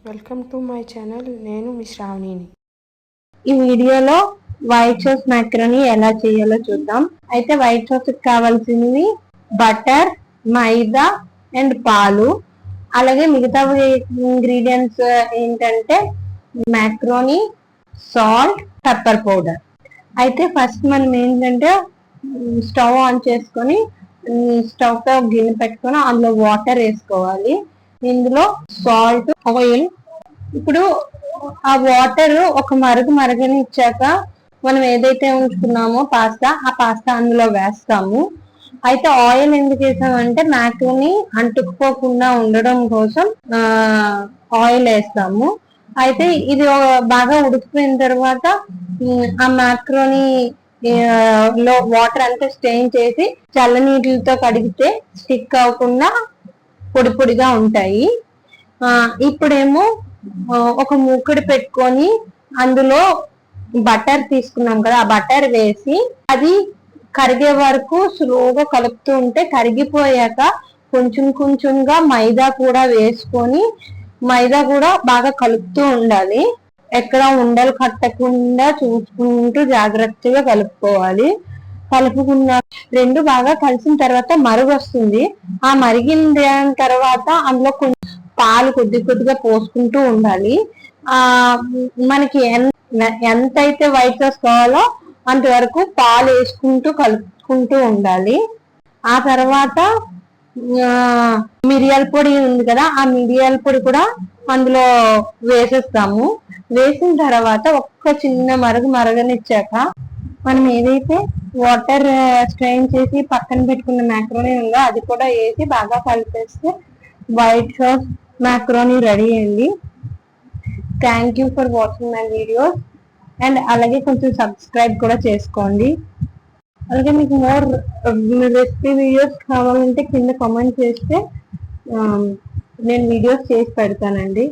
Welcome to my channel. నేను మీ శ్రావణిని. ఈ వీడియోలో వైట్ సాస్ మ్యాకరోనీ ఎలా చేయాలో చూద్దాం. అయితే వైట్ సాస్ కి కావాల్సినవి బటర్, మైదా అండ్ పాలు. అలాగే మిగతా ఇంగ్రీడియంట్స్ ఏంటంటే మ్యాకరోనీ, సాల్ట్, పెప్పర్ పౌడర్. అయితే ఫస్ట్ మనం ఏంటంటే స్టవ్ ఆన్ చేసుకొని స్టవ్ పై గిన్నె పెట్టుకొని అందులో వాటర్ వేసుకోవాలి. ఇందులో సాల్ట్, ఆయిల్. ఇప్పుడు ఆ వాటర్ ఒక మరగని ఇచ్చాక మనం ఏదైతే ఉంచుకున్నామో ఆ పాస్తా అందులో వేస్తాము. అయితే ఆయిల్ ఎందుకు వేసామంటే మ్యాకరోనీ అంటుకుపోకుండా ఉండడం కోసం ఆయిల్ వేస్తాము. అయితే ఇది బాగా ఉడికిపోయిన తర్వాత ఆ మ్యాకరోనీ లో వాటర్ అంతా స్టెయిన్ చేసి చల్లనీటితో కడిగితే స్టిక్ అవ్వకుండా పొడి పొడిగా ఉంటాయి. ఇప్పుడేమో ఒక మూకుడు పెట్టుకొని అందులో బటర్ తీసుకున్నాం కదా, ఆ బటర్ వేసి అది కరిగే వరకు స్లోగా కలుపుతూ ఉంటే కరిగిపోయాక కొంచెం కొంచెంగా మైదా కూడా వేసుకొని మైదా కూడా బాగా కలుపుతూ ఉండాలి. ఎక్కడ ఉండలు కట్టకుండా చూసుకుంటూ జాగ్రత్తగా కలుపుకోవాలి. కలుపుకున్న రెండు బాగా కలిసిన తర్వాత మరుగు వస్తుంది. ఆ మరిగిన తర్వాత అందులో పాలు కొద్దిగా పోసుకుంటూ ఉండాలి. మనకి ఎంత అయితే వైట్ సాస్ కావాలో అంతవరకు పాలు వేసుకుంటూ కలుపుకుంటూ ఉండాలి. ఆ తర్వాత మిరియాల పొడి ఉంది కదా, ఆ మిరియాల పొడి కూడా అందులో వేసేస్తాము. వేసిన తర్వాత ఒక్క చిన్న మరగనిచ్చాక మనం ఏదైతే వాటర్ స్ట్రెయిన్ చేసి పక్కన పెట్టుకున్న మ్యాకరోనీ ఉందో అది కూడా వేసి బాగా కలిపేస్తే వైట్ సాస్ మ్యాకరోనీ రెడీ అయింది. Thank you for watching my videos. And అలాగే కొంచెం సబ్స్క్రైబ్ కూడా చేసుకోండి. అలాగే మీకు మోర్ రెసిపీ వీడియోస్ కావాలంటే కింద కామెంట్ చేస్తే నేను వీడియోస్ చేసి పెడతానండి.